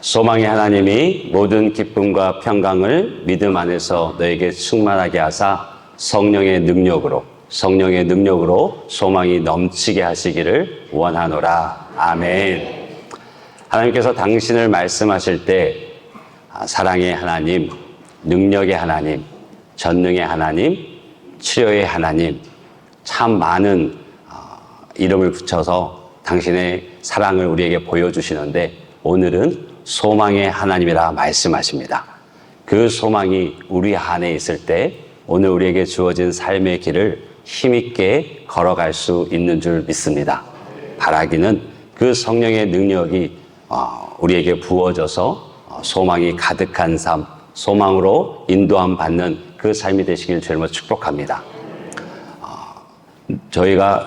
소망의 하나님이 모든 기쁨과 평강을 믿음 안에서 너에게 충만하게 하사 성령의 능력으로 소망이 넘치게 하시기를 원하노라. 아멘. 하나님께서 당신을 말씀하실 때 사랑의 하나님, 능력의 하나님, 전능의 하나님, 치료의 하나님, 참 많은 이름을 붙여서 당신의 사랑을 우리에게 보여주시는데 오늘은 소망의 하나님이라 말씀하십니다. 그 소망이 우리 안에 있을 때 오늘 우리에게 주어진 삶의 길을 힘있게 걸어갈 수 있는 줄 믿습니다. 바라기는 그 성령의 능력이 우리에게 부어져서 소망이 가득한 삶, 소망으로 인도함 받는 그 삶이 되시길 주님으로 축복합니다.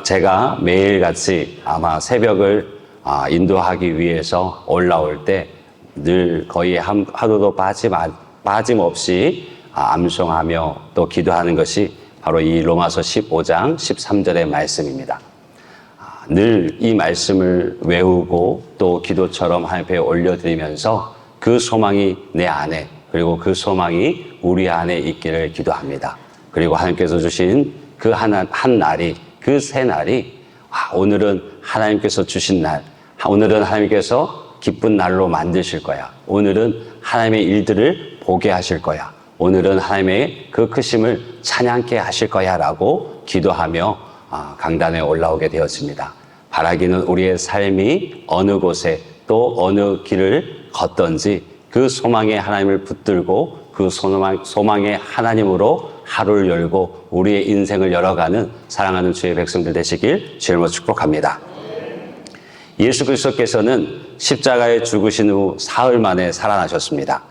제가 매일같이 아마 새벽을 인도하기 위해서 올라올 때 늘 거의 하루도 빠짐없이 암송하며 또 기도하는 것이 바로 이 로마서 15장 13절의 말씀입니다. 늘 이 말씀을 외우고 또 기도처럼 하나님 앞에 올려드리면서 그 소망이 내 안에 그리고 그 소망이 우리 안에 있기를 기도합니다. 그리고 하나님께서 주신 그 한 날이 그 새 날이 오늘은 하나님께서 주신 날, 오늘은 하나님께서 기쁜 날로 만드실 거야. 오늘은 하나님의 일들을 보게 하실 거야. 오늘은 하나님의 그 크심을 찬양케 하실 거야 라고 기도하며 강단에 올라오게 되었습니다. 바라기는 우리의 삶이 어느 곳에 또 어느 길을 걷든지 그 소망의 하나님을 붙들고 그 소망의 하나님으로 하루를 열고 우리의 인생을 열어가는 사랑하는 주의 백성들 되시길 주님으로 축복합니다. 예수 그리스도께서는 십자가에 죽으신 후 사흘 만에 살아나셨습니다.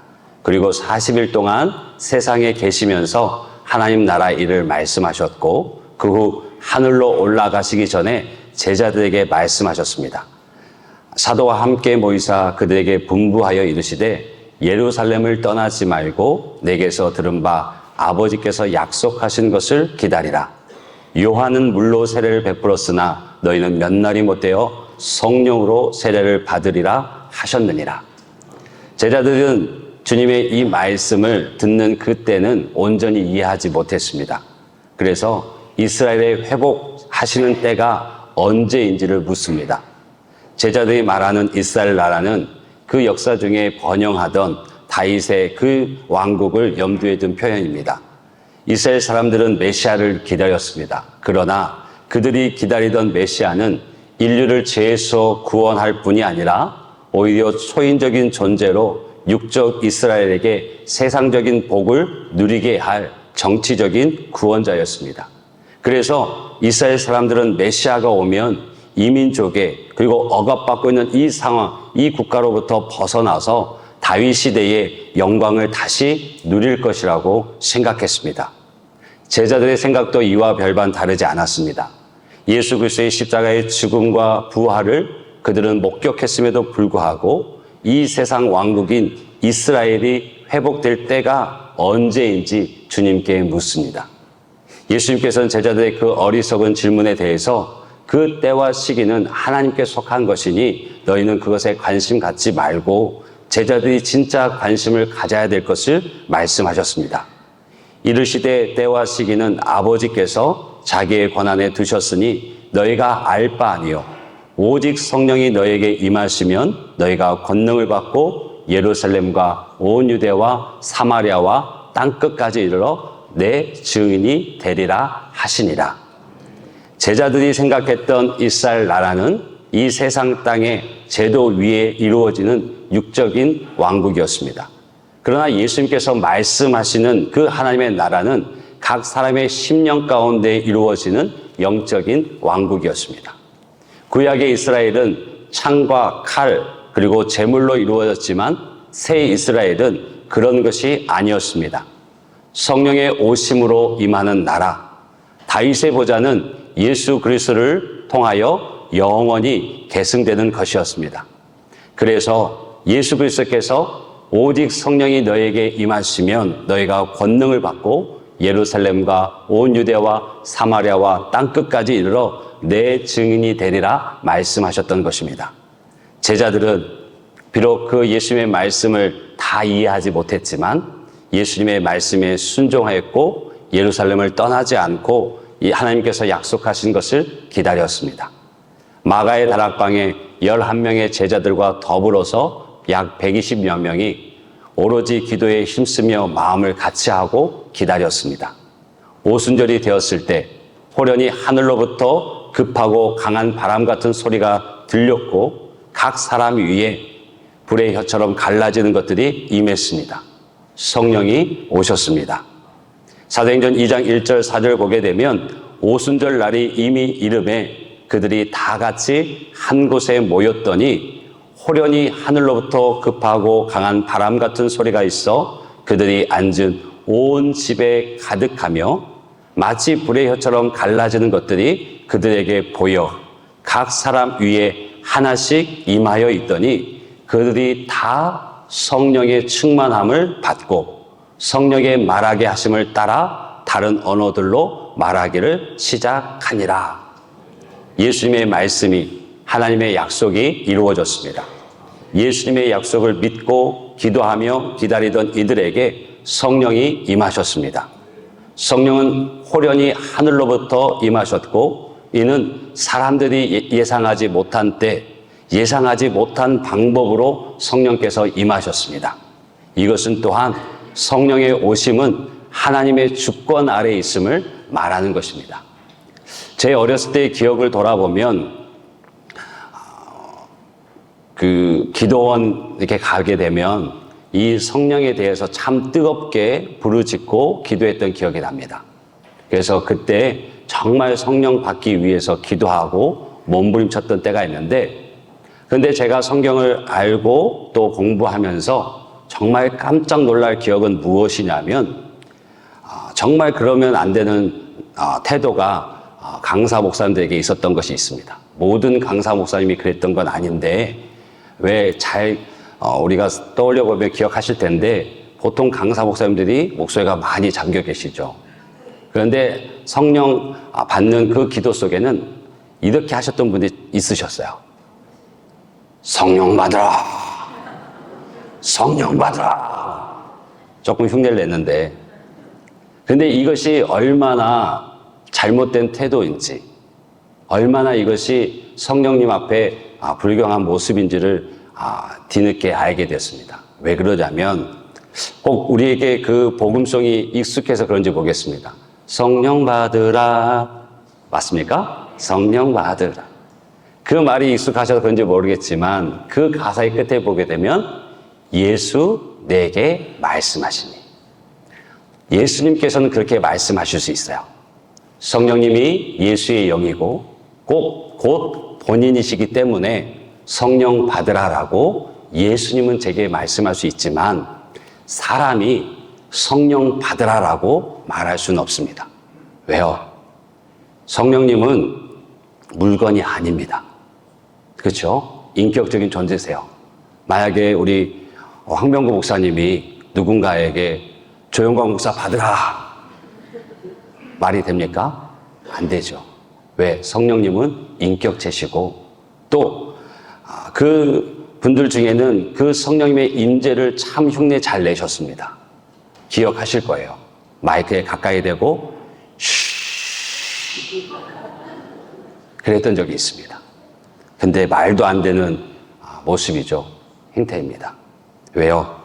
그리고 40일 동안 세상에 계시면서 하나님 나라 일을 말씀하셨고 그 후 하늘로 올라가시기 전에 제자들에게 말씀하셨습니다. 사도와 함께 모이사 그들에게 분부하여 이르시되 예루살렘을 떠나지 말고 내게서 들은 바 아버지께서 약속하신 것을 기다리라. 요한은 물로 세례를 베풀었으나 너희는 몇 날이 못되어 성령으로 세례를 받으리라 하셨느니라. 제자들은 주님의 이 말씀을 듣는 그때는 온전히 이해하지 못했습니다. 그래서 이스라엘의 회복하시는 때가 언제인지를 묻습니다. 제자들이 말하는 이스라엘 나라는 그 역사 중에 번영하던 다윗의 그 왕국을 염두에 둔 표현입니다. 이스라엘 사람들은 메시아를 기다렸습니다. 그러나 그들이 기다리던 메시아는 인류를 죄에서 구원할 뿐이 아니라 오히려 초인적인 존재로 육적 이스라엘에게 세상적인 복을 누리게 할 정치적인 구원자였습니다. 그래서 이스라엘 사람들은 메시아가 오면 이민족에 그리고 억압받고 있는 이 상황, 이 국가로부터 벗어나서 다윗 시대의 영광을 다시 누릴 것이라고 생각했습니다. 제자들의 생각도 이와 별반 다르지 않았습니다. 예수 그리스도의 십자가의 죽음과 부활을 그들은 목격했음에도 불구하고 이 세상 왕국인 이스라엘이 회복될 때가 언제인지 주님께 묻습니다. 예수님께서는 제자들의 그 어리석은 질문에 대해서 그 때와 시기는 하나님께 속한 것이니 너희는 그것에 관심 갖지 말고 제자들이 진짜 관심을 가져야 될 것을 말씀하셨습니다. 이르시되 때와 시기는 아버지께서 자기의 권한에 두셨으니 너희가 알 바 아니요 오직 성령이 너희에게 임하시면 너희가 권능을 받고 예루살렘과 온 유대와 사마리아와 땅끝까지 이르러 내 증인이 되리라 하시니라. 제자들이 생각했던 이스라엘 나라는 이 세상 땅의 제도 위에 이루어지는 육적인 왕국이었습니다. 그러나 예수님께서 말씀하시는 그 하나님의 나라는 각 사람의 심령 가운데 이루어지는 영적인 왕국이었습니다. 구약의 이스라엘은 창과 칼 그리고 제물로 이루어졌지만 새 이스라엘은 그런 것이 아니었습니다. 성령의 오심으로 임하는 나라, 다윗의 보좌는 예수 그리스도를 통하여 영원히 계승되는 것이었습니다. 그래서 예수 그리스도께서 오직 성령이 너에게 임하시면 너희가 권능을 받고 예루살렘과 온 유대와 사마리아와 땅끝까지 이르러 내 증인이 되리라 말씀하셨던 것입니다. 제자들은 비록 그 예수님의 말씀을 다 이해하지 못했지만 예수님의 말씀에 순종하였고 예루살렘을 떠나지 않고 이 하나님께서 약속하신 것을 기다렸습니다. 마가의 다락방에 11명의 제자들과 더불어서 약 120여 명이 오로지 기도에 힘쓰며 마음을 같이 하고 기다렸습니다. 오순절이 되었을 때 호련히 하늘로부터 급하고 강한 바람 같은 소리가 들렸고 각 사람 위에 불의 혀처럼 갈라지는 것들이 임했습니다. 성령이 오셨습니다. 사도행전 2장 1절 4절 보게 되면 오순절 날이 이미 이름에 그들이 다 같이 한 곳에 모였더니 호련히 하늘로부터 급하고 강한 바람 같은 소리가 있어 그들이 앉은 온 집에 가득하며 마치 불의 혀처럼 갈라지는 것들이 그들에게 보여 각 사람 위에 하나씩 임하여 있더니 그들이 다 성령의 충만함을 받고 성령의 말하게 하심을 따라 다른 언어들로 말하기를 시작하니라. 예수님의 말씀이 하나님의 약속이 이루어졌습니다. 예수님의 약속을 믿고 기도하며 기다리던 이들에게 성령이 임하셨습니다. 성령은 호련히 하늘로부터 임하셨고 이는 사람들이 예상하지 못한 때 예상하지 못한 방법으로 성령께서 임하셨습니다. 이것은 또한 성령의 오심은 하나님의 주권 아래에 있음을 말하는 것입니다. 제 어렸을 때의 기억을 돌아보면 그 기도원 이렇게 가게 되면 이 성령에 대해서 참 뜨겁게 부르짖고 기도했던 기억이 납니다. 그래서 그때 정말 성령 받기 위해서 기도하고 몸부림쳤던 때가 있는데 그런데 제가 성경을 알고 또 공부하면서 정말 깜짝 놀랄 기억은 무엇이냐면 정말 그러면 안 되는 태도가 강사 목사님들에게 있었던 것이 있습니다. 모든 강사 목사님이 그랬던 건 아닌데 왜 우리가 떠올려 보면 기억하실 텐데 보통 강사 목사님들이 목소리가 많이 잠겨 계시죠. 그런데 성령 받는 그 기도 속에는 이렇게 하셨던 분이 있으셨어요. 성령 받으라. 성령 받으라. 조금 흉내를 냈는데 근데 이것이 얼마나 잘못된 태도인지 얼마나 이것이 성령님 앞에 불경한 모습인지를 뒤늦게 알게 됐습니다. 왜 그러냐면 꼭 우리에게 그 복음성이 익숙해서 그런지 모르겠습니다. 성령 받으라. 맞습니까? 성령 받으라. 그 말이 익숙하셔서 그런지 모르겠지만 그 가사의 끝에 보게 되면 예수 내게 말씀하시니 예수님께서는 그렇게 말씀하실 수 있어요. 성령님이 예수의 영이고 곧 본인이시기 때문에 성령 받으라라고 예수님은 제게 말씀할 수 있지만 사람이 성령 받으라라고 말할 수는 없습니다. 왜요? 성령님은 물건이 아닙니다. 그렇죠? 인격적인 존재세요. 만약에 우리 황병구 목사님이 누군가에게 조영광 목사 받으라 말이 됩니까? 안 되죠. 왜? 성령님은 인격체시고 또 그 분들 중에는 그 성령님의 임재를 참 흉내 잘 내셨습니다. 기억하실 거예요. 마이크에 가까이 대고 쉬 그랬던 적이 있습니다. 근데 말도 안 되는 모습이죠. 행태입니다. 왜요?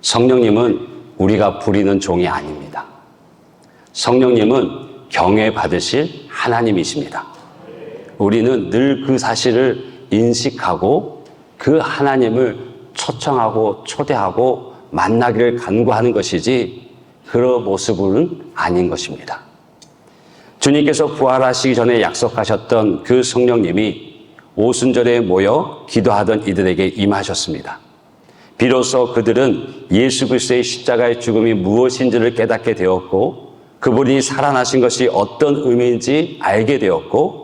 성령님은 우리가 부리는 종이 아닙니다. 성령님은 경외받으실 하나님이십니다. 우리는 늘 그 사실을 인식하고 그 하나님을 초청하고 초대하고 만나기를 간구하는 것이지 그런 모습은 아닌 것입니다. 주님께서 부활하시기 전에 약속하셨던 그 성령님이 오순절에 모여 기도하던 이들에게 임하셨습니다. 비로소 그들은 예수 그리스도의 십자가의 죽음이 무엇인지를 깨닫게 되었고 그분이 살아나신 것이 어떤 의미인지 알게 되었고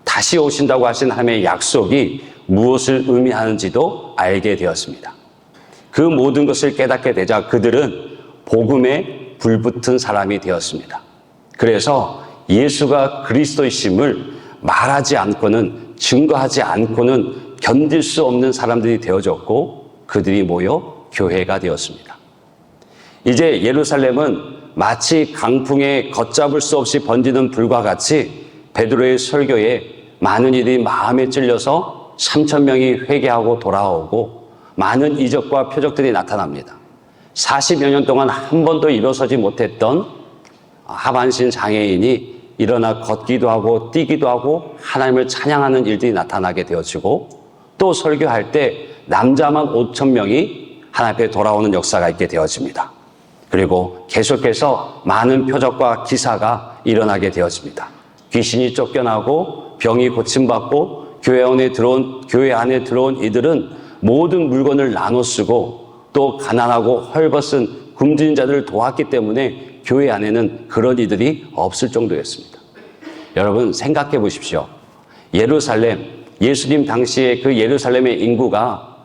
다시 오신다고 하신 하나님의 약속이 무엇을 의미하는지도 알게 되었습니다. 그 모든 것을 깨닫게 되자 그들은 복음에 불붙은 사람이 되었습니다. 그래서 예수가 그리스도이심을 말하지 않고는 증거하지 않고는 견딜 수 없는 사람들이 되어졌고 그들이 모여 교회가 되었습니다. 이제 예루살렘은 마치 강풍에 걷잡을 수 없이 번지는 불과 같이 베드로의 설교에 많은 이들이 마음에 찔려서 3,000명이 회개하고 돌아오고 많은 이적과 표적들이 나타납니다. 40여 년 동안 한 번도 일어서지 못했던 하반신 장애인이 일어나 걷기도 하고 뛰기도 하고 하나님을 찬양하는 일들이 나타나게 되어지고, 또 설교할 때 남자만 5,000명이 하나님 앞에 돌아오는 역사가 있게 되어집니다. 그리고 계속해서 많은 표적과 기사가 일어나게 되어집니다. 귀신이 쫓겨나고 병이 고침받고 교회 안에 들어온 이들은 모든 물건을 나눠 쓰고, 또 가난하고 헐벗은 굶주린 자들을 도왔기 때문에 교회 안에는 그런 이들이 없을 정도였습니다. 여러분 생각해 보십시오. 예수님 당시에 그 예루살렘의 인구가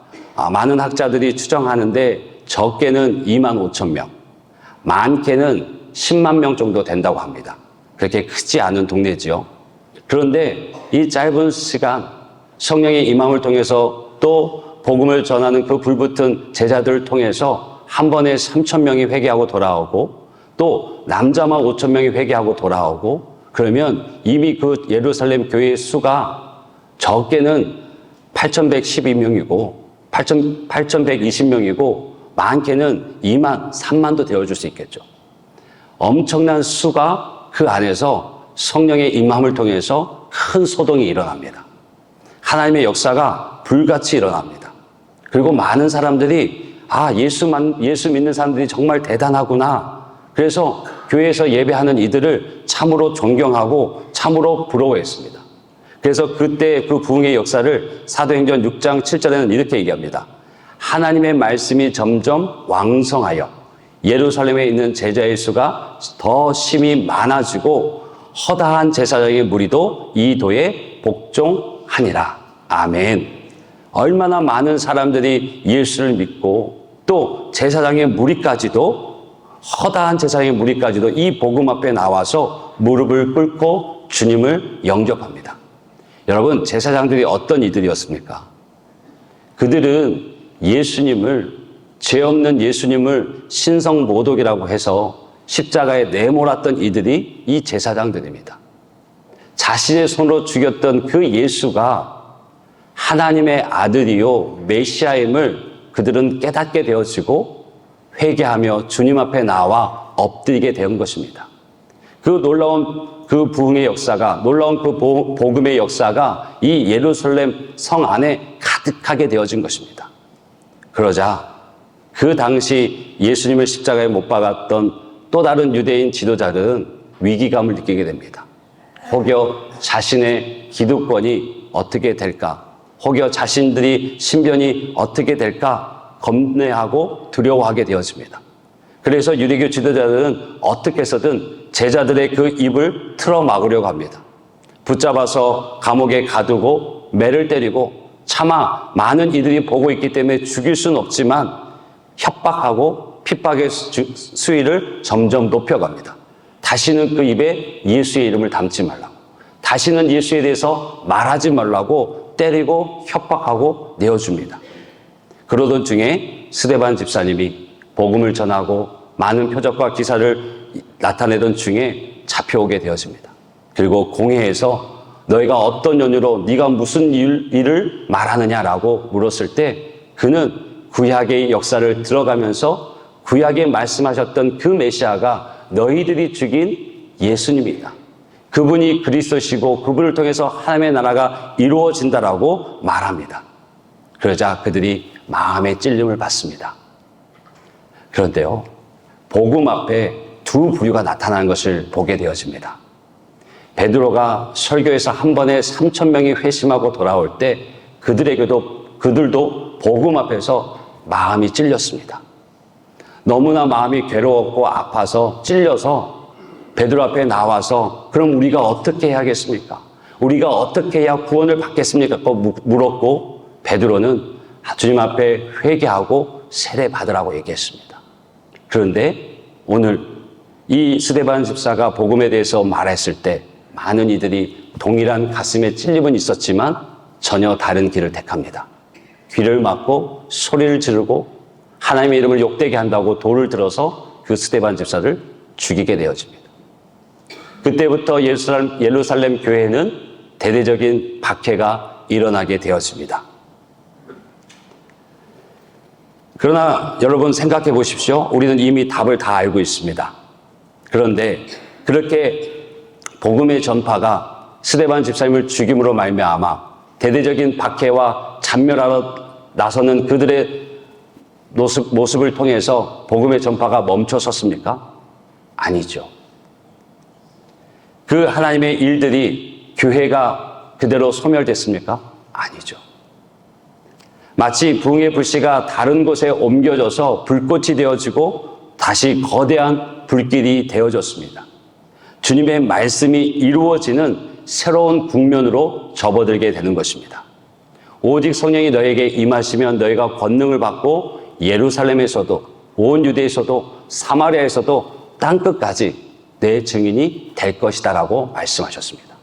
많은 학자들이 추정하는데 적게는 25,000명, 많게는 10만 명 정도 된다고 합니다. 그렇게 크지 않은 동네지요. 그런데 이 짧은 시간 성령의 임함을 통해서 또 복음을 전하는 그 불붙은 제자들을 통해서 한 번에 3,000명이 회개하고 돌아오고, 또 남자만 5,000명이 회개하고 돌아오고, 그러면 이미 그 예루살렘 교회의 수가 적게는 8,112명이고 8,120명이고 많게는 2만, 3만도 되어줄 수 있겠죠. 엄청난 수가 그 안에서 성령의 임함을 통해서 큰 소동이 일어납니다. 하나님의 역사가 불같이 일어납니다. 그리고 많은 사람들이 예수 믿는 사람들이 정말 대단하구나. 그래서 교회에서 예배하는 이들을 참으로 존경하고 참으로 부러워했습니다. 그래서 그때 그 부흥의 역사를 사도행전 6장 7절에는 이렇게 얘기합니다. 하나님의 말씀이 점점 왕성하여 예루살렘에 있는 제자의 수가 더 심히 많아지고 허다한 제사장의 무리도 이 도에 복종하니라. 아멘. 얼마나 많은 사람들이 예수를 믿고, 또 제사장의 무리까지도, 허다한 제사장의 무리까지도 이 복음 앞에 나와서 무릎을 꿇고 주님을 영접합니다. 여러분, 제사장들이 어떤 이들이었습니까? 그들은 죄 없는 예수님을 신성모독이라고 해서 십자가에 내몰았던 이들이 이 제사장들입니다. 자신의 손으로 죽였던 그 예수가 하나님의 아들이요 메시아임을 그들은 깨닫게 되어지고 회개하며 주님 앞에 나와 엎드리게 된 것입니다. 그 놀라운 그 부흥의 역사가, 놀라운 그 복음의 역사가 이 예루살렘 성 안에 가득하게 되어진 것입니다. 그러자 그 당시 예수님을 십자가에 못 박았던 또 다른 유대인 지도자들은 위기감을 느끼게 됩니다. 혹여 자신의 기득권이 어떻게 될까? 혹여 자신들이 신변이 어떻게 될까? 겁내하고 두려워하게 되었습니다. 그래서 유대교 지도자들은 어떻게 해서든 제자들의 그 입을 틀어막으려고 합니다. 붙잡아서 감옥에 가두고 매를 때리고, 차마 많은 이들이 보고 있기 때문에 죽일 수는 없지만 협박하고 핍박의 수위를 점점 높여갑니다. 다시는 그 입에 예수의 이름을 담지 말라고, 다시는 예수에 대해서 말하지 말라고 때리고 협박하고 내어줍니다. 그러던 중에 스데반 집사님이 복음을 전하고 많은 표적과 기사를 나타내던 중에 잡혀오게 되어집니다. 그리고 공회에서 너희가 어떤 연유로 네가 무슨 일을 말하느냐라고 물었을 때 그는 구약의 역사를 들어가면서 구약에 말씀하셨던 그 메시아가 너희들이 죽인 예수님이다. 그분이 그리스도시고 그분을 통해서 하나님의 나라가 이루어진다라고 말합니다. 그러자 그들이 마음의 찔림을 받습니다. 그런데요, 복음 앞에 두 부류가 나타나는 것을 보게 되어집니다. 베드로가 설교에서 한 번에 3,000명이 회심하고 돌아올 때 그들도 복음 앞에서 마음이 찔렸습니다. 너무나 마음이 괴로웠고 아파서 찔려서 베드로 앞에 나와서 그럼 우리가 어떻게 해야겠습니까? 우리가 어떻게 해야 구원을 받겠습니까? 물었고, 베드로는 주님 앞에 회개하고 세례 받으라고 얘기했습니다. 그런데 오늘 이 스데반 집사가 복음에 대해서 말했을 때 많은 이들이 동일한 가슴에 찔림은 있었지만 전혀 다른 길을 택합니다. 귀를 막고 소리를 지르고 하나님의 이름을 욕되게 한다고 돌을 들어서 그 스데반 집사를 죽이게 되어집니다. 그때부터 예루살렘 교회는 대대적인 박해가 일어나게 되었습니다. 그러나 여러분 생각해 보십시오. 우리는 이미 답을 다 알고 있습니다. 그런데 그렇게 복음의 전파가 스데반 집사님을 죽임으로 말미암아 대대적인 박해와 잔멸하러 나서는 그들의 모습을 통해서 복음의 전파가 멈춰섰습니까? 아니죠. 그 하나님의 일들이 교회가 그대로 소멸됐습니까? 아니죠. 마치 붕의 불씨가 다른 곳에 옮겨져서 불꽃이 되어지고 다시 거대한 불길이 되어졌습니다. 주님의 말씀이 이루어지는 새로운 국면으로 접어들게 되는 것입니다. 오직 성령이 너에게 임하시면 너희가 권능을 받고 예루살렘에서도 온 유대에서도 사마리아에서도 땅끝까지 내 증인이 될 것이다 라고 말씀하셨습니다.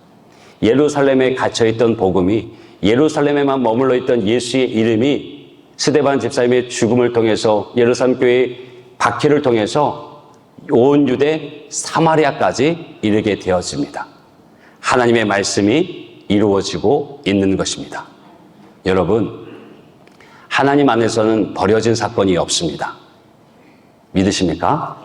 예루살렘에 갇혀있던 복음이 예루살렘에만 머물러 있던 예수의 이름이 스데반 집사님의 죽음을 통해서 예루살렘 교회의 박해를 통해서 온 유대 사마리아까지 이르게 되어집니다. 하나님의 말씀이 이루어지고 있는 것입니다. 여러분, 하나님 안에서는 버려진 사건이 없습니다. 믿으십니까?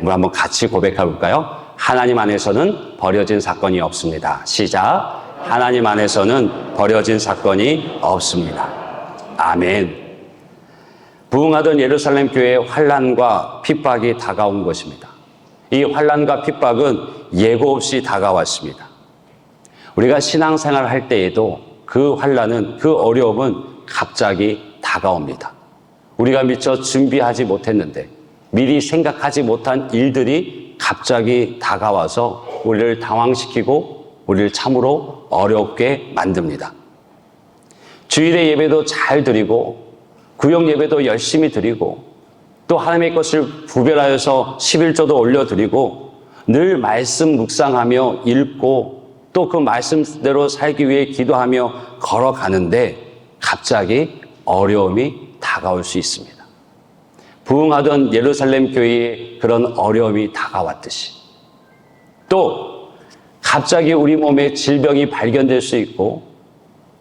우리 한번 같이 고백해 볼까요? 하나님 안에서는 버려진 사건이 없습니다. 시작. 하나님 안에서는 버려진 사건이 없습니다. 아멘. 부흥하던 예루살렘 교회의 환난과 핍박이 다가온 것입니다. 이 환난과 핍박은 예고 없이 다가왔습니다. 우리가 신앙생활을 할 때에도 그 환난은, 그 어려움은 갑자기 다가옵니다. 우리가 미처 준비하지 못했는데 미리 생각하지 못한 일들이 갑자기 다가와서 우리를 당황시키고 우리를 참으로 어렵게 만듭니다. 주일의 예배도 잘 드리고 구역 예배도 열심히 드리고 또 하나님의 것을 구별하여서 11조도 올려드리고 늘 말씀 묵상하며 읽고 또 그 말씀대로 살기 위해 기도하며 걸어가는데 갑자기 어려움이 다가올 수 있습니다. 부흥하던 예루살렘 교회에 그런 어려움이 다가왔듯이 또 갑자기 우리 몸에 질병이 발견될 수 있고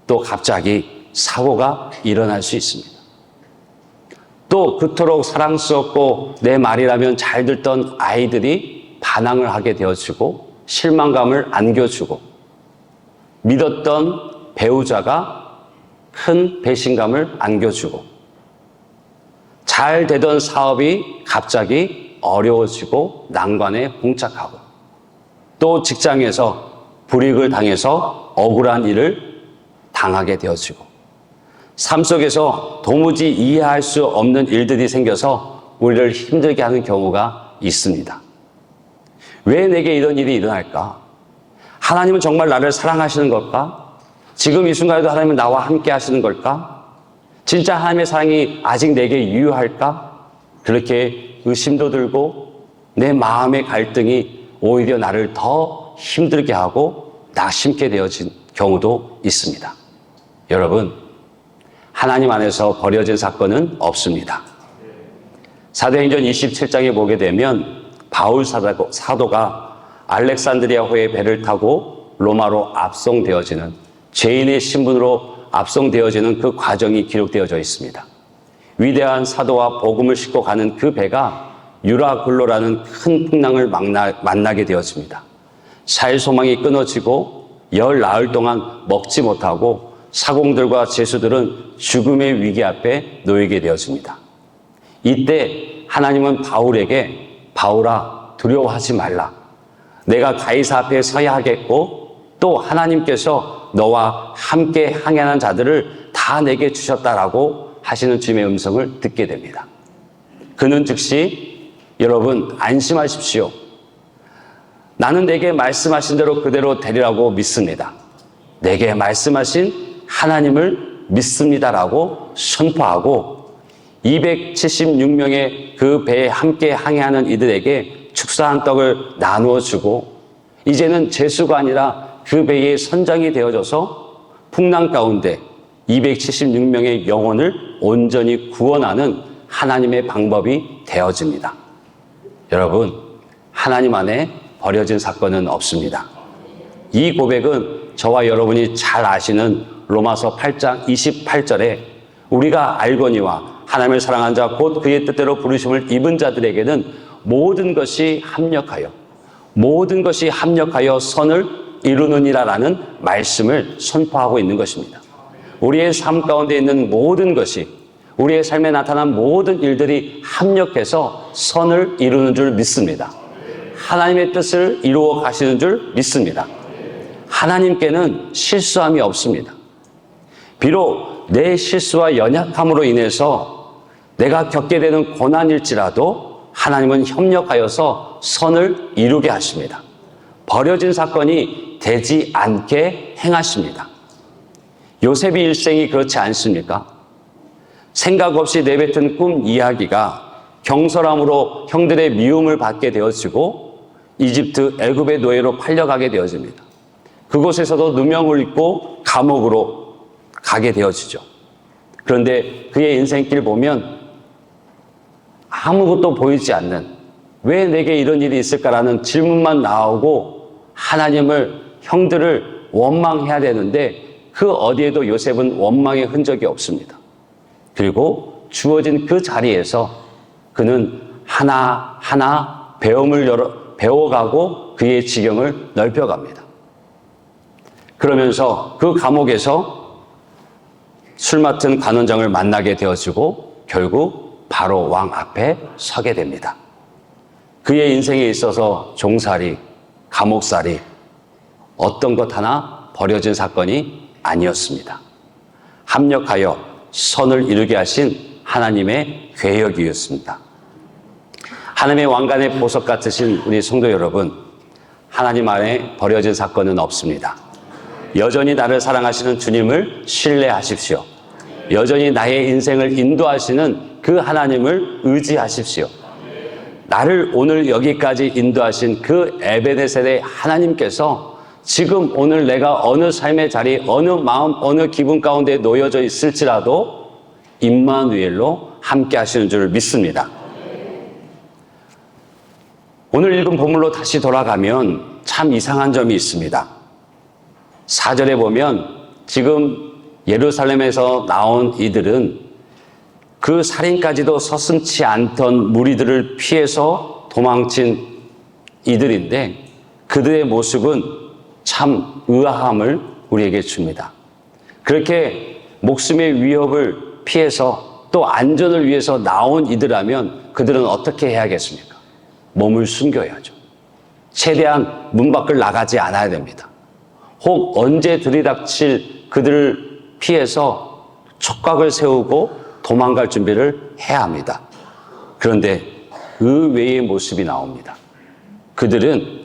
또 갑자기 사고가 일어날 수 있습니다. 또 그토록 사랑스럽고 내 말이라면 잘 듣던 아이들이 반항을 하게 되어지고 실망감을 안겨주고 믿었던 배우자가 큰 배신감을 안겨주고 잘 되던 사업이 갑자기 어려워지고 난관에 봉착하고 또 직장에서 불이익을 당해서 억울한 일을 당하게 되어지고 삶 속에서 도무지 이해할 수 없는 일들이 생겨서 우리를 힘들게 하는 경우가 있습니다. 왜 내게 이런 일이 일어날까? 하나님은 정말 나를 사랑하시는 걸까? 지금 이 순간에도 하나님은 나와 함께 하시는 걸까? 진짜 하나님의 사랑이 아직 내게 유효할까? 그렇게 의심도 들고 내 마음의 갈등이 오히려 나를 더 힘들게 하고 낙심케 되어진 경우도 있습니다. 여러분, 하나님 안에서 버려진 사건은 없습니다. 사도행전 27장에 보게 되면 바울 사도가 알렉산드리아호의 배를 타고 로마로 압송되어지는 죄인의 신분으로 압송되어지는 그 과정이 기록되어져 있습니다. 위대한 사도와 복음을 싣고 가는 그 배가 유라굴로라는 큰 풍랑을 만나게 되었습니다. 살 소망이 끊어지고 열 나흘 동안 먹지 못하고 사공들과 제수들은 죽음의 위기 앞에 놓이게 되었습니다. 이때 하나님은 바울에게 바울아 두려워하지 말라. 내가 가이사 앞에 서야 하겠고 또 하나님께서 너와 함께 항해하는 자들을 다 내게 주셨다라고 하시는 주님의 음성을 듣게 됩니다. 그는 즉시 여러분 안심하십시오. 나는 내게 말씀하신 대로 그대로 되리라고 믿습니다. 내게 말씀하신 하나님을 믿습니다라고 선포하고 276명의 그 배에 함께 항해하는 이들에게 축사한 떡을 나누어 주고 이제는 제수가 아니라 그 배의 선장이 되어져서 풍랑 가운데 276명의 영혼을 온전히 구원하는 하나님의 방법이 되어집니다. 여러분, 하나님 안에 버려진 사건은 없습니다. 이 고백은 저와 여러분이 잘 아시는 로마서 8장 28절에 우리가 알거니와 하나님을 사랑한 자 곧 그의 뜻대로 부르심을 입은 자들에게는 모든 것이 합력하여 선을 이루느니라라는 말씀을 선포하고 있는 것입니다. 우리의 삶 가운데 있는 모든 것이, 우리의 삶에 나타난 모든 일들이 합력해서 선을 이루는 줄 믿습니다. 하나님의 뜻을 이루어 가시는 줄 믿습니다. 하나님께는 실수함이 없습니다. 비록 내 실수와 연약함으로 인해서 내가 겪게 되는 고난일지라도 하나님은 협력하여서 선을 이루게 하십니다. 버려진 사건이 되지 않게 행하십니다. 요셉의 일생이 그렇지 않습니까? 생각 없이 내뱉은 꿈 이야기가 경솔함으로 형들의 미움을 받게 되어지고 이집트 애굽의 노예로 팔려가게 되어집니다. 그곳에서도 누명을 입고 감옥으로 가게 되어지죠. 그런데 그의 인생길 보면 아무것도 보이지 않는, 왜 내게 이런 일이 있을까라는 질문만 나오고 하나님을, 형들을 원망해야 되는데 그 어디에도 요셉은 원망의 흔적이 없습니다. 그리고 주어진 그 자리에서 그는 하나하나 배워가고 그의 지경을 넓혀갑니다. 그러면서 그 감옥에서 술 맡은 관원장을 만나게 되어지고 결국 바로 왕 앞에 서게 됩니다. 그의 인생에 있어서 종살이, 감옥살이, 어떤 것 하나 버려진 사건이 아니었습니다. 합력하여 선을 이루게 하신 하나님의 계획이었습니다. 하나님의 왕관의 보석 같으신 우리 성도 여러분, 하나님 안에 버려진 사건은 없습니다. 여전히 나를 사랑하시는 주님을 신뢰하십시오. 여전히 나의 인생을 인도하시는 그 하나님을 의지하십시오. 나를 오늘 여기까지 인도하신 그 에베네셀의 하나님께서 지금 오늘 내가 어느 삶의 자리, 어느 마음, 어느 기분 가운데 놓여져 있을지라도 임마누엘로 함께 하시는 줄 믿습니다. 오늘 읽은 본문로 다시 돌아가면 참 이상한 점이 있습니다. 4절에 보면 지금 예루살렘에서 나온 이들은 그 살인까지도 서슴지 않던 무리들을 피해서 도망친 이들인데 그들의 모습은 참 의아함을 우리에게 줍니다. 그렇게 목숨의 위협을 피해서 또 안전을 위해서 나온 이들이라면 그들은 어떻게 해야겠습니까? 몸을 숨겨야죠. 최대한 문 밖을 나가지 않아야 됩니다. 혹 언제 들이닥칠 그들을 피해서 촉각을 세우고 도망갈 준비를 해야 합니다. 그런데 의외의 모습이 나옵니다. 그들은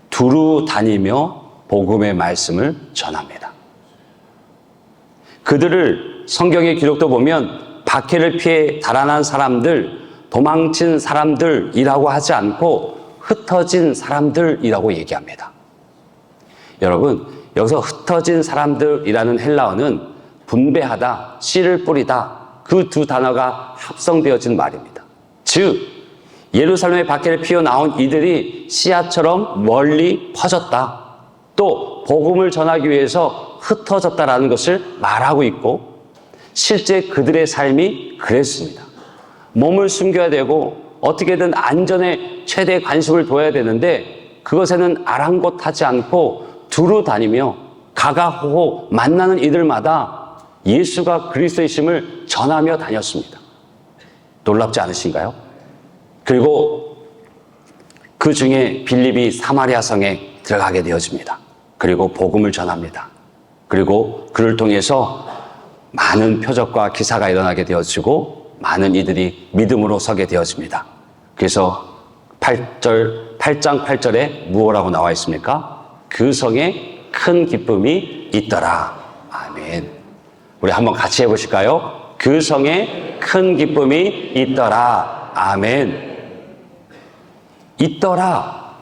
두루 다니며 복음의 말씀을 전합니다. 그들을 성경의 기록도 보면 박해를 피해 달아난 사람들, 도망친 사람들이라고 하지 않고 흩어진 사람들이라고 얘기합니다. 여러분, 여기서 흩어진 사람들이라는 헬라어는 분배하다, 씨를 뿌리다, 그 두 단어가 합성되어진 말입니다. 즉, 예루살렘의 박해를 피워 나온 이들이 씨앗처럼 멀리 퍼졌다. 또 복음을 전하기 위해서 흩어졌다라는 것을 말하고 있고 실제 그들의 삶이 그랬습니다. 몸을 숨겨야 되고 어떻게든 안전에 최대 관심을 둬야 되는데 그것에는 아랑곳하지 않고 두루 다니며 가가호호 만나는 이들마다 예수가 그리스도이심을 전하며 다녔습니다. 놀랍지 않으신가요? 그리고 그 중에 빌립이 사마리아 성에 들어가게 되어집니다. 그리고 복음을 전합니다. 그리고 그를 통해서 많은 표적과 기사가 일어나게 되어지고 많은 이들이 믿음으로 서게 되어집니다. 그래서 8장 8절에 무엇라고 나와 있습니까? 그 성에 큰 기쁨이 있더라. 아멘. 우리 한번 같이 해보실까요? 그 성에 큰 기쁨이 있더라. 아멘. 있더라.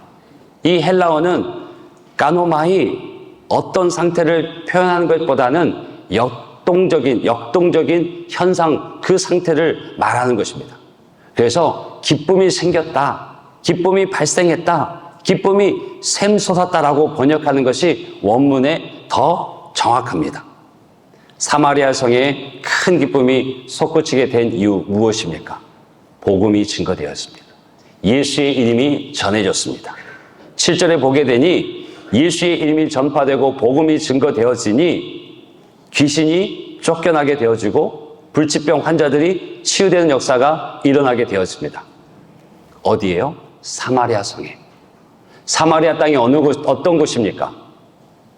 이 헬라어는 까노마이 어떤 상태를 표현하는 것보다는 역동적인 현상, 그 상태를 말하는 것입니다. 그래서 기쁨이 생겼다, 기쁨이 발생했다, 기쁨이 샘솟았다라고 번역하는 것이 원문에 더 정확합니다. 사마리아 성에 큰 기쁨이 솟구치게 된 이유 무엇입니까? 복음이 증거되었습니다. 예수의 이름이 전해졌습니다. 7절에 보게 되니 예수의 이름이 전파되고 복음이 증거되어지니 귀신이 쫓겨나게 되어지고 불치병 환자들이 치유되는 역사가 일어나게 되었습니다. 어디예요? 사마리아 성에. 사마리아 땅이 어떤 곳입니까?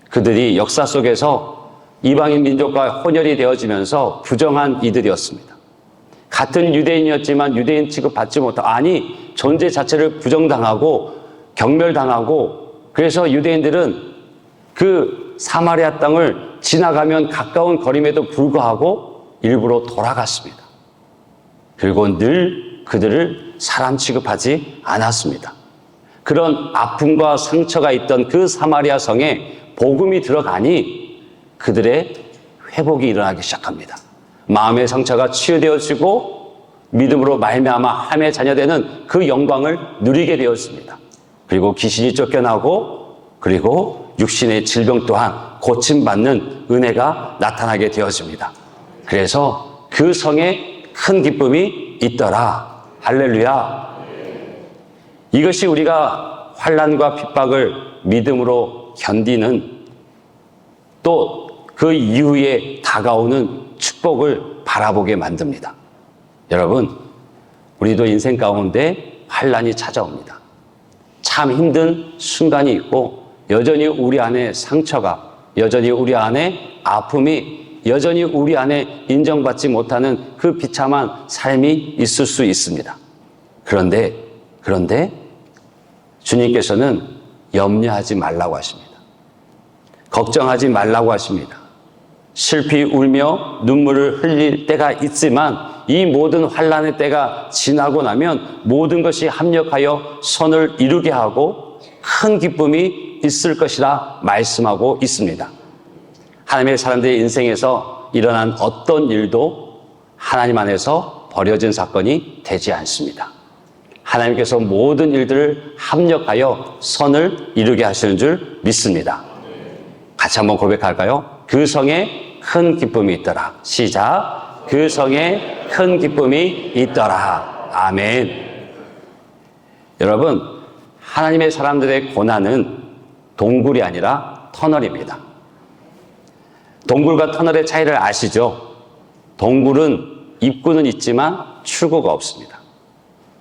그들이 역사 속에서 이방인 민족과 혼혈이 되어지면서 부정한 이들이었습니다. 같은 유대인이었지만 유대인 취급받지 못하고, 아니 존재 자체를 부정당하고 경멸당하고, 그래서 유대인들은 그 사마리아 땅을 지나가면 가까운 거림에도 불구하고 일부러 돌아갔습니다. 그리고 늘 그들을 사람 취급하지 않았습니다. 그런 아픔과 상처가 있던 그 사마리아 성에 복음이 들어가니 그들의 회복이 일어나기 시작합니다. 마음의 상처가 치유되어지고 믿음으로 말미암아 함의 자녀되는 그 영광을 누리게 되었습니다. 그리고 귀신이 쫓겨나고, 그리고 육신의 질병 또한 고침받는 은혜가 나타나게 되었습니다. 그래서 그 성에 큰 기쁨이 있더라. 할렐루야. 이것이 우리가 환난과 핍박을 믿음으로 견디는, 또 그 이후에 다가오는 축복을 바라보게 만듭니다. 여러분, 우리도 인생 가운데 환난이 찾아옵니다. 참 힘든 순간이 있고, 여전히 우리 안에 상처가, 여전히 우리 안에 아픔이, 여전히 우리 안에 인정받지 못하는 그 비참한 삶이 있을 수 있습니다. 그런데 주님께서는 염려하지 말라고 하십니다. 걱정하지 말라고 하십니다. 슬피 울며 눈물을 흘릴 때가 있지만 이 모든 환난의 때가 지나고 나면 모든 것이 합력하여 선을 이루게 하고 큰 기쁨이 있을 것이라 말씀하고 있습니다. 하나님의 사람들의 인생에서 일어난 어떤 일도 하나님 안에서 버려진 사건이 되지 않습니다. 하나님께서 모든 일들을 합력하여 선을 이루게 하시는 줄 믿습니다. 같이 한번 고백할까요? 그 성에 큰 기쁨이 있더라. 시작. 그 성에 큰 기쁨이 있더라. 아멘. 여러분, 하나님의 사람들의 고난은 동굴이 아니라 터널입니다. 동굴과 터널의 차이를 아시죠? 동굴은 입구는 있지만 출구가 없습니다.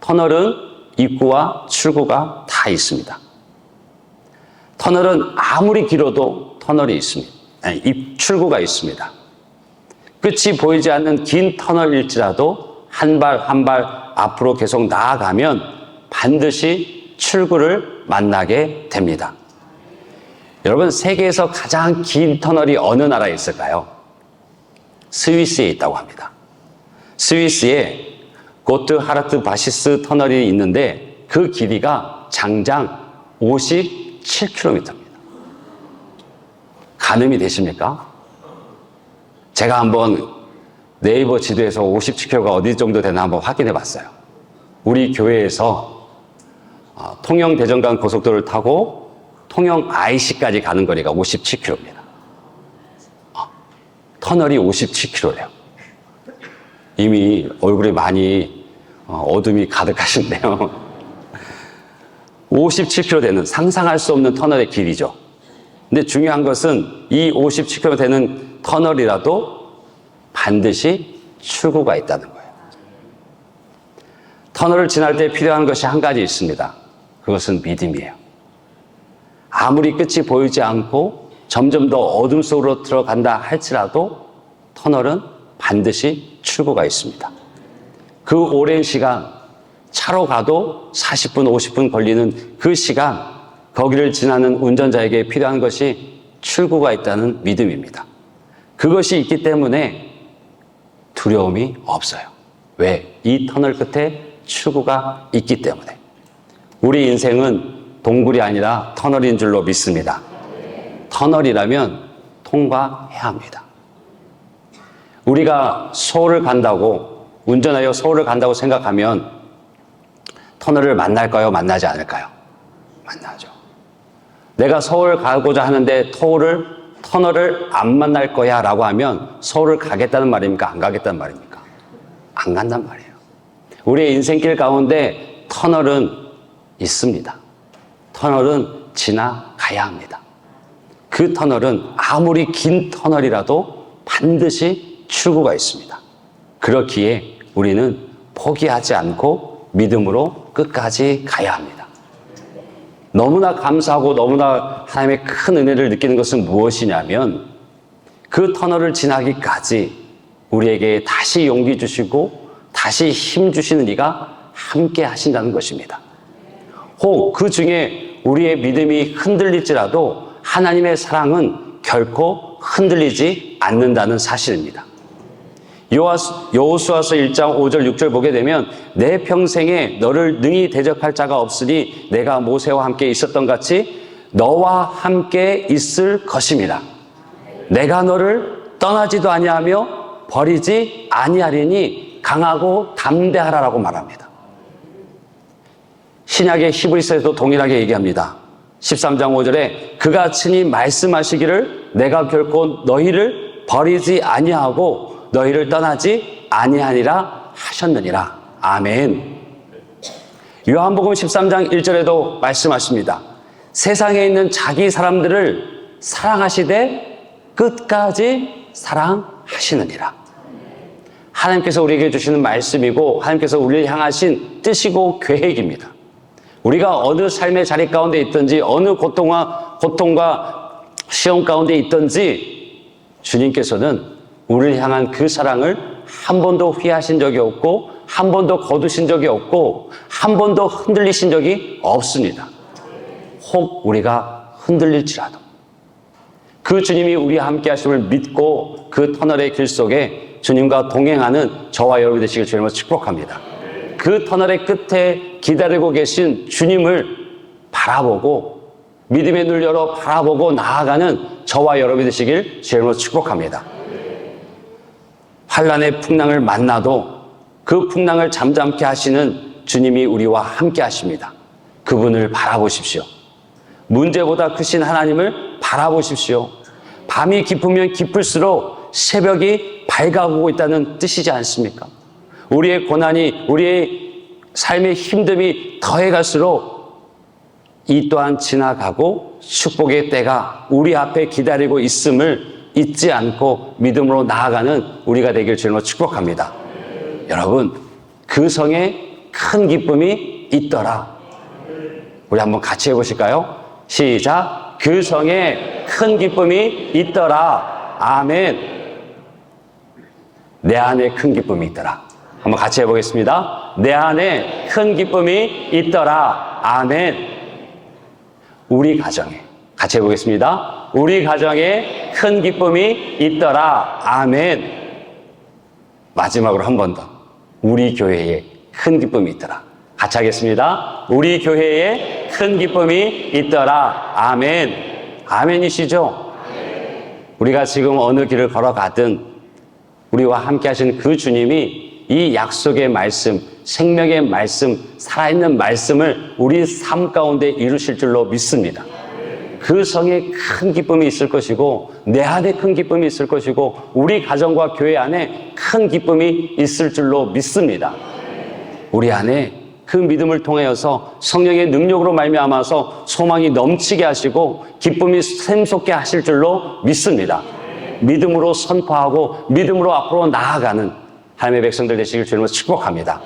터널은 입구와 출구가 다 있습니다. 터널은 아무리 길어도 터널이 있습니다. 출구가 있습니다. 끝이 보이지 않는 긴 터널일지라도 한 발 한 발 앞으로 계속 나아가면 반드시 출구를 만나게 됩니다. 여러분, 세계에서 가장 긴 터널이 어느 나라에 있을까요? 스위스에 있다고 합니다. 스위스에 고트하르트 바시스 터널이 있는데 그 길이가 장장 57km입니다. 가늠이 되십니까? 제가 한번 네이버 지도에서 57km가 어디 정도 되나 한번 확인해 봤어요. 우리 교회에서 통영 대전간 고속도로를 타고 통영 IC까지 가는 거리가 57km입니다. 터널이 57km예요. 이미 얼굴에 많이 어둠이 가득하신데요. 57km 되는 상상할 수 없는 터널의 길이죠. 근데 중요한 것은 이 57km 되는 터널이라도 반드시 출구가 있다는 거예요. 터널을 지날 때 필요한 것이 한 가지 있습니다. 그것은 믿음이에요. 아무리 끝이 보이지 않고 점점 더 어둠 속으로 들어간다 할지라도 터널은 반드시 출구가 있습니다. 그 오랜 시간, 차로 가도 40분, 50분 걸리는 그 시간, 거기를 지나는 운전자에게 필요한 것이 출구가 있다는 믿음입니다. 그것이 있기 때문에 두려움이 없어요. 왜? 이 터널 끝에 출구가 있기 때문에. 우리 인생은 동굴이 아니라 터널인 줄로 믿습니다. 터널이라면 통과해야 합니다. 우리가 서울을 간다고, 운전하여 서울을 간다고 생각하면 터널을 만날까요? 만나지 않을까요? 만나죠. 내가 서울 가고자 하는데 터널을 안 만날 거야 라고 하면 서울을 가겠다는 말입니까? 안 가겠다는 말입니까? 안 간단 말이에요. 우리의 인생길 가운데 터널은 있습니다. 터널은 지나가야 합니다. 그 터널은 아무리 긴 터널이라도 반드시 출구가 있습니다. 그렇기에 우리는 포기하지 않고 믿음으로 끝까지 가야 합니다. 너무나 감사하고 너무나 하나님의 큰 은혜를 느끼는 것은 무엇이냐면 그 터널을 지나기까지 우리에게 다시 용기 주시고 다시 힘 주시는 이가 함께 하신다는 것입니다. 혹 그 중에 우리의 믿음이 흔들릴지라도 하나님의 사랑은 결코 흔들리지 않는다는 사실입니다. 여호수아서 1장 5절 6절 보게 되면 내 평생에 너를 능히 대적할 자가 없으니 내가 모세와 함께 있었던 같이 너와 함께 있을 것임이라. 내가 너를 떠나지도 아니하며 버리지 아니하리니 강하고 담대하라라고 말합니다. 신약의 히브리서에도 동일하게 얘기합니다. 13장 5절에 그가 친히 말씀하시기를 내가 결코 너희를 버리지 아니하고 너희를 떠나지 아니하니라 하셨느니라. 아멘. 요한복음 13장 1절에도 말씀하십니다. 세상에 있는 자기 사람들을 사랑하시되 끝까지 사랑하시느니라. 하나님께서 우리에게 주시는 말씀이고 하나님께서 우리를 향하신 뜻이고 계획입니다. 우리가 어느 삶의 자리 가운데 있든지 어느 고통과 시험 가운데 있든지 주님께서는 우리를 향한 그 사랑을 한 번도 회하신 적이 없고 한 번도 거두신 적이 없고 한 번도 흔들리신 적이 없습니다. 혹 우리가 흔들릴지라도 그 주님이 우리와 함께 하심을 믿고 그 터널의 길 속에 주님과 동행하는 저와 여러분 되시길 주님으로 축복합니다. 그 터널의 끝에 기다리고 계신 주님을 바라보고 믿음의 눈을 열어 바라보고 나아가는 저와 여러분이 되시길 주님으로 축복합니다. 환난의 풍랑을 만나도 그 풍랑을 잠잠케 하시는 주님이 우리와 함께 하십니다. 그분을 바라보십시오. 문제보다 크신 하나님을 바라보십시오. 밤이 깊으면 깊을수록 새벽이 밝아오고 있다는 뜻이지 않습니까? 우리의 고난이, 우리의 삶의 힘듦이 더해갈수록 이 또한 지나가고 축복의 때가 우리 앞에 기다리고 있음을 잊지 않고 믿음으로 나아가는 우리가 되길 주님으로 축복합니다. 여러분, 그 성에 큰 기쁨이 있더라. 우리 한번 같이 해보실까요? 시작. 그 성에 큰 기쁨이 있더라. 아멘. 내 안에 큰 기쁨이 있더라. 한번 같이 해보겠습니다. 내 안에 큰 기쁨이 있더라. 아멘. 우리 가정에 같이 해보겠습니다. 우리 가정에 큰 기쁨이 있더라. 아멘. 마지막으로 한 번 더. 우리 교회에 큰 기쁨이 있더라. 같이 하겠습니다. 우리 교회에 큰 기쁨이 있더라. 아멘. 아멘이시죠? 우리가 지금 어느 길을 걸어가든 우리와 함께 하신 그 주님이 이 약속의 말씀, 생명의 말씀, 살아있는 말씀을 우리 삶 가운데 이루실 줄로 믿습니다. 그 성에 큰 기쁨이 있을 것이고 내 안에 큰 기쁨이 있을 것이고 우리 가정과 교회 안에 큰 기쁨이 있을 줄로 믿습니다. 우리 안에 그 믿음을 통하여서 성령의 능력으로 말미암아서 소망이 넘치게 하시고 기쁨이 샘솟게 하실 줄로 믿습니다. 믿음으로 선포하고 믿음으로 앞으로 나아가는 하나님의 백성들 되시길 주님으로 축복합니다.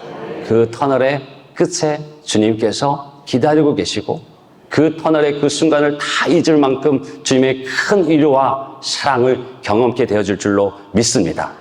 그 터널의 끝에 주님께서 기다리고 계시고 그 터널의 그 순간을 다 잊을 만큼 주님의 큰 위로와 사랑을 경험케 되어질 줄로 믿습니다.